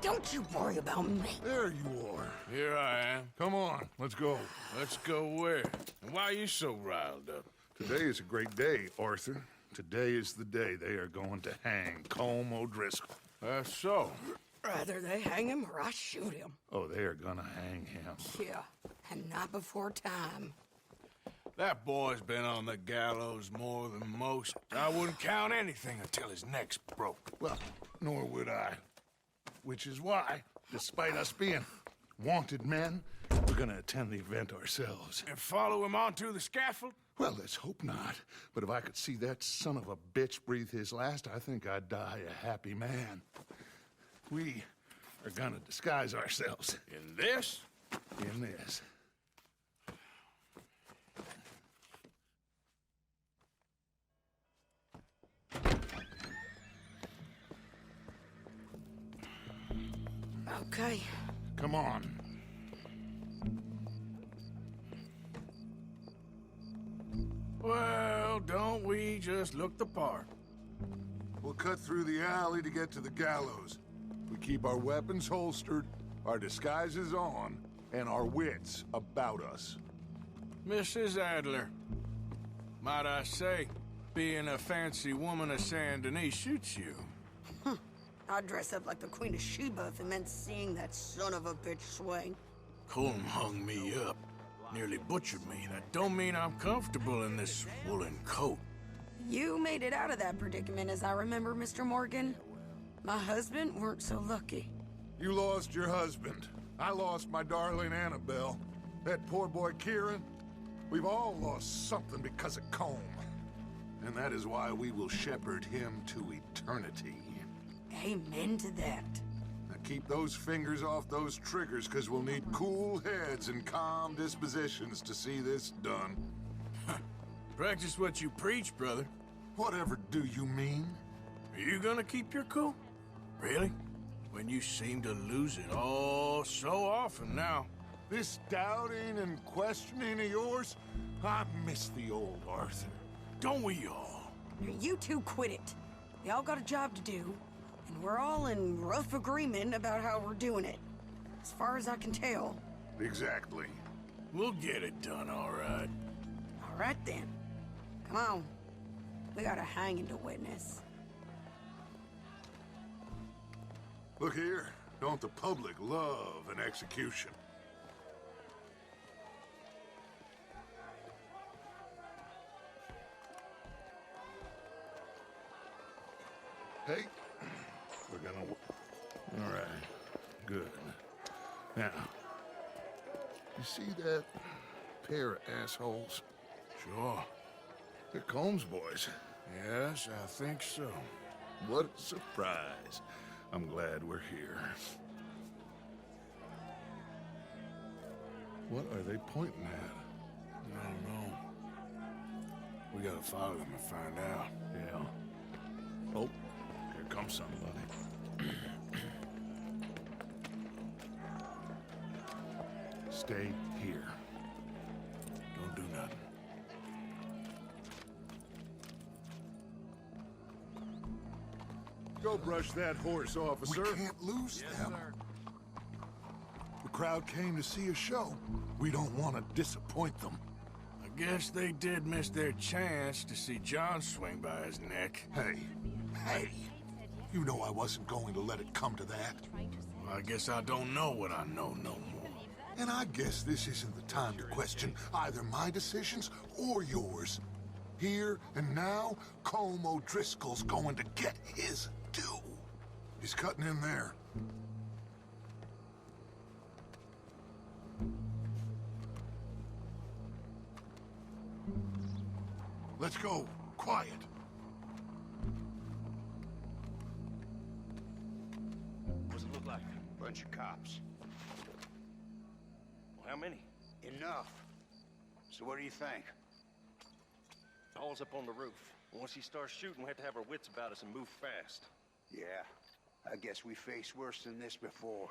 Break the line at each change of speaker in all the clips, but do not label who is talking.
Don't you worry about me.
There you are.
Here I am.
Come on, let's go.
Let's go where? And why are you so riled up?
Today is a great day, Arthur. Today is the day they are going to hang Colm O'Driscoll.
That's so.
Rather they hang him or I shoot him.
Oh, they are gonna hang him.
Yeah, and not before time.
That boy's been on the gallows more than most. I wouldn't count anything until his neck's broke.
Well, nor would I. Which is why, despite us being wanted men, we're gonna attend the event ourselves.
And follow him onto the scaffold?
Well, let's hope not. But if I could see that son of a bitch breathe his last, I think I'd die a happy man. We are gonna disguise ourselves.
In this?
In this.
Okay.
Come on.
Well, don't we just look the part?
We'll cut through the alley to get to the gallows. We keep our weapons holstered, our disguises on, and our wits about us.
Mrs. Adler, might I say, being a fancy woman of Saint Denis suits you.
I'd dress up like the Queen of Sheba if it meant seeing that son of a bitch swing.
Colm hung me up, nearly butchered me. That don't mean I'm comfortable in this woolen coat.
You made it out of that predicament, as I remember, Mr. Morgan. My husband weren't so lucky.
You lost your husband. I lost my darling Annabelle. That poor boy Kieran. We've all lost something because of Colm. And that is why we will shepherd him to eternity.
Amen to that.
Now keep those fingers off those triggers, because we'll need cool heads and calm dispositions to see this done.
Practice what you preach, brother.
Whatever do you mean?
Are you gonna keep your cool? Really? When you seem to lose it all so often now.
This doubting and questioning of yours, I miss the old Arthur.
Don't we all?
You two quit it. We all got a job to do, and we're all in rough agreement about how we're doing it. As far as I can tell.
Exactly.
We'll get it done, all right.
All right, then. Come on. We got a hanging to witness.
Look here, don't the public love an execution?
Hey, we're gonna... All right, good. Now, you see that pair of assholes?
Sure.
They're Colm's boys.
Yes, I think so.
What a surprise. I'm glad we're here. What are they pointing at?
I don't know. We gotta follow them and find out.
Yeah. Oh, here comes somebody. Stay here.
Don't do nothing.
Go brush that horse, officer.
We can't lose them.
The crowd came to see a show. We don't want to disappoint them.
I guess they did miss their chance to see John swing by his neck.
Hey, you know I wasn't going to let it come to that.
Well, I guess I don't know what I know no more.
And I guess this isn't the time to question either my decisions or yours. Here and now, Colm O'Driscoll's going to get his due. He's cutting in there. Let's go. Quiet.
What's it look like?
Bunch of cops.
Well, how many?
Enough. So what do you think?
All's up on the roof. Once he starts shooting, we have to have our wits about us and move fast.
Yeah, I guess we faced worse than this before.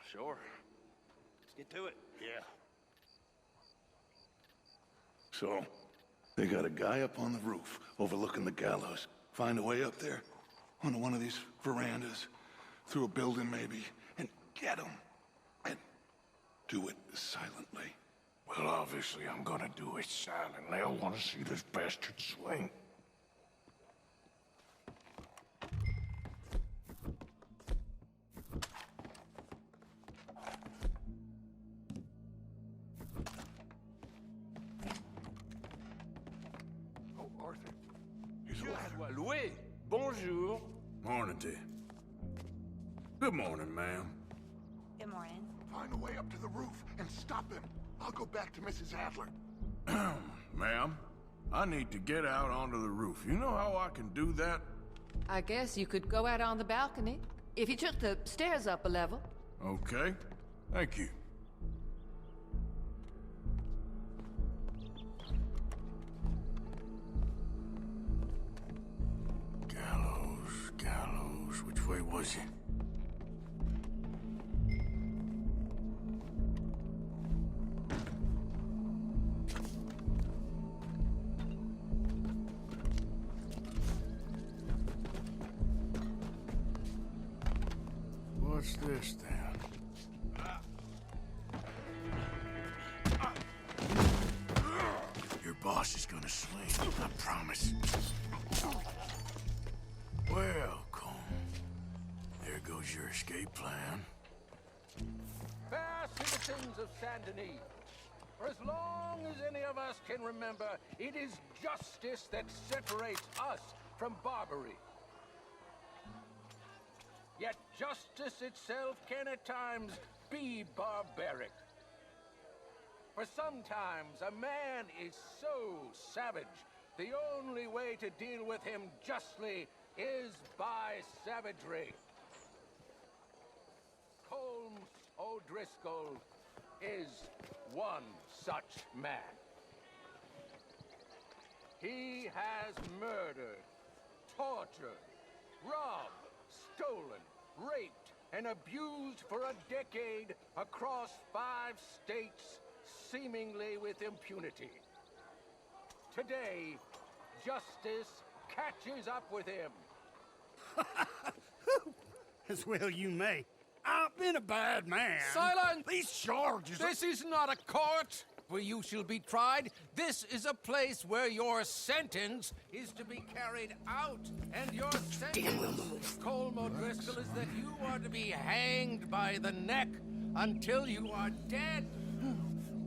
Sure. Let's get to it.
Yeah.
So, they got a guy up on the roof overlooking the gallows. Find a way up there onto one of these verandas. through a building maybe, and get him. And do it silently.
Well, obviously I'm gonna do it silently. I want to see this bastard swing.
Oh, Arthur.
He's alive.
Louis, bonjour.
Morning, dear. Good morning, ma'am.
Good morning.
Find a way up to the roof and stop him. I'll go back to Mrs. Adler.
Ma'am, I need to get out onto the roof. You know how I can do that?
I guess you could go out on the balcony if you took the stairs up a level.
Okay. Thank you. Gallows. Which way was he? What's this then? Your boss is gonna swing, I promise. Well, Colm, there goes your escape plan.
Fair citizens of Saint Denis, for as long as any of us can remember, it is justice that separates us from Barbary. Yet justice itself can at times be barbaric. For sometimes a man is so savage, the only way to deal with him justly is by savagery. Colm O'Driscoll is one such man. He has murdered, tortured, robbed, stolen, raped, and abused for a decade across 5 states, seemingly with impunity. Today, justice catches up with him.
As well you may. I've been a bad man.
Silence!
These charges are...
This is not a court where you shall be tried. This is a place where your sentence is to be carried out. And your sentence, Colm O'Driscoll, is that you are to be hanged by the neck until you are dead.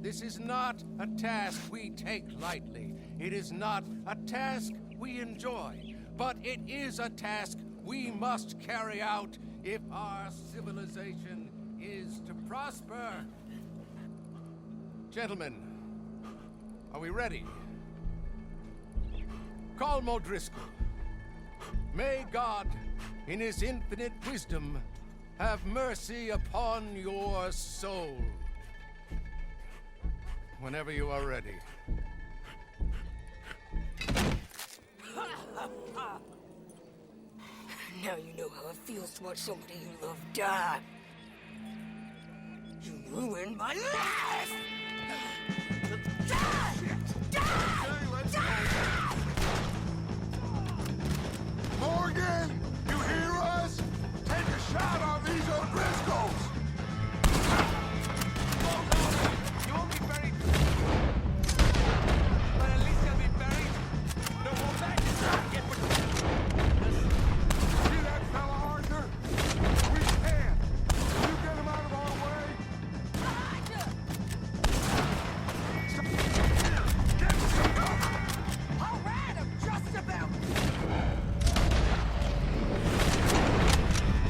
This is not a task we take lightly. It is not a task we enjoy. But it is a task we must carry out if our civilization is to prosper. Gentlemen, are we ready? Colm O'Driscoll, may God, in his infinite wisdom, have mercy upon your soul. Whenever you are ready.
Now you know how it feels to watch somebody you love die. You ruined my life!
Morgan! You hear us? Take a shot on these O'Driscolls!
You won't be buried. But at least they'll be buried. No, well, that is not get what...
See that fella, Arthur? We can. Can you get him out of our way? Get some cover!
All right, I'm just about...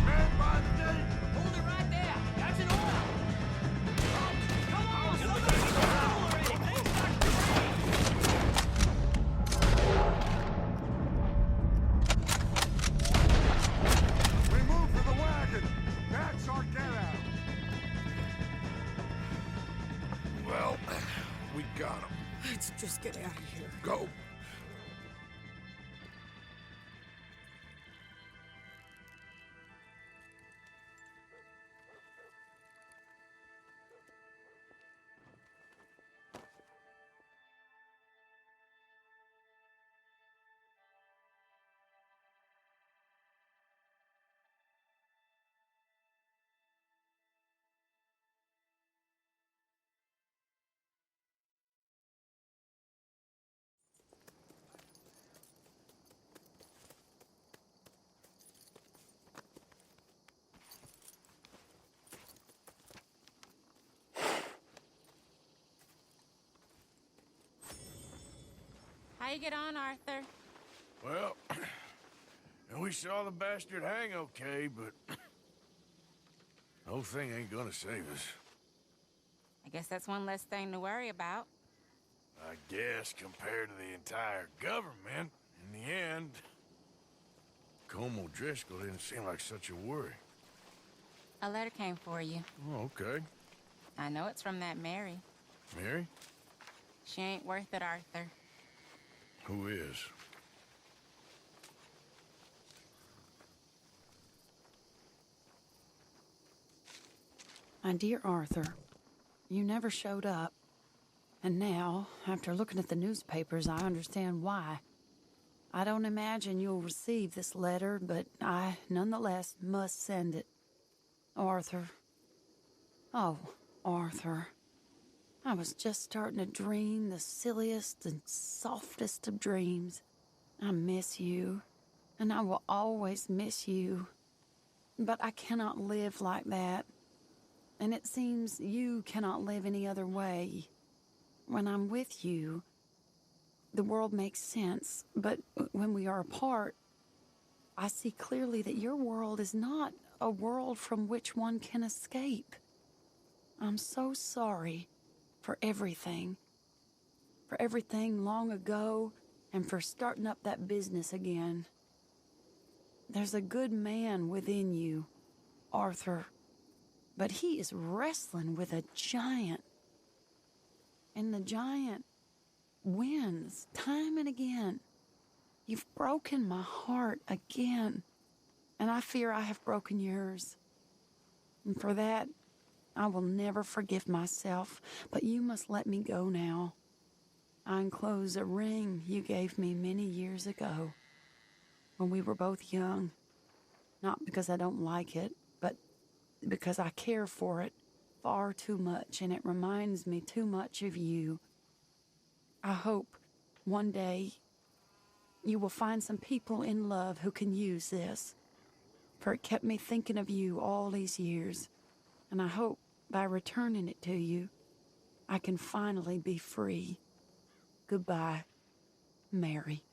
Man by the gate!
Hold it right there. That's an order. Come on, somebody get already. Things start to rain.
We move for the wagon! That's our get-out! Well, we got him.
Let's just get out of here.
Go.
you get on, Arthur?
Well, and we saw the bastard hang okay, but the whole thing ain't gonna save us.
I guess that's one less thing to worry about.
I guess compared to the entire government, in the end, Colm O'Driscoll didn't seem like such a worry.
A letter came for you.
Oh, okay.
I know it's from that Mary.
Mary?
She ain't worth it, Arthur.
Who is?
My dear Arthur, you never showed up. And now, after looking at the newspapers, I understand why. I don't imagine you'll receive this letter, but I, nonetheless, must send it. Arthur. Oh, Arthur. I was just starting to dream the silliest and softest of dreams. I miss you, and I will always miss you. But I cannot live like that. And it seems you cannot live any other way. When I'm with you, the world makes sense, but when we are apart, I see clearly that your world is not a world from which one can escape. I'm so sorry for everything long ago, and for starting up that business again. There's a good man within you, Arthur, but he is wrestling with a giant. And the giant wins time and again. You've broken my heart again, and I fear I have broken yours. And for that, I will never forgive myself, but you must let me go now. I enclose a ring you gave me many years ago, when we were both young. Not because I don't like it, but because I care for it far too much, and it reminds me too much of you. I hope one day you will find some people in love who can use this, for it kept me thinking of you all these years, and I hope by returning it to you, I can finally be free. Goodbye, Mary.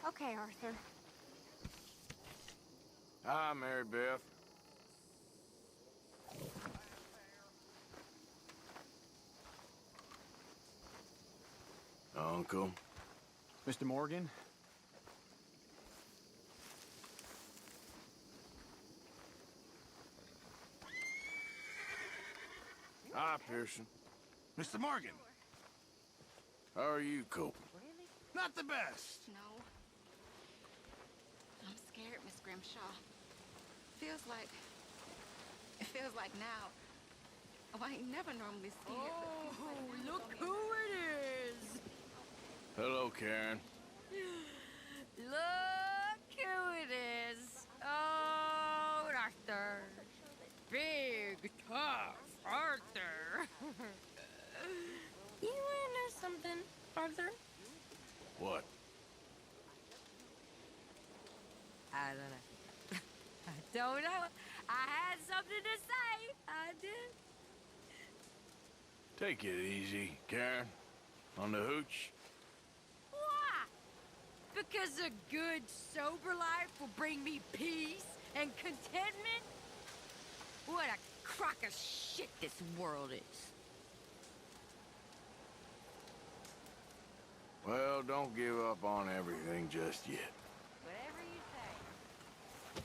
Okay, Arthur.
Hi, Mary Beth. Uncle.
Mr. Morgan?
Hi, Pearson.
Mr. Morgan.
How are you, Colm?
Not the best.
No. I'm scared, Miss Grimshaw. It feels like now. Oh, I ain't never normally seen it.
Oh, look who it is.
Hello, Karen.
Look who it is. Oh, Arthur. Big, tough Arthur. You wanna know something, Arthur?
What?
I don't know. I don't know. I had something to say. I did.
Take it easy, Karen. On the hooch.
Why? Because a good, sober life will bring me peace and contentment? What a crock of shit this world is.
Well, don't give up on everything just yet.
Whatever you say.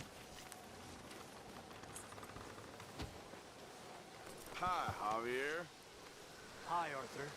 Hi, Javier.
Hi, Arthur.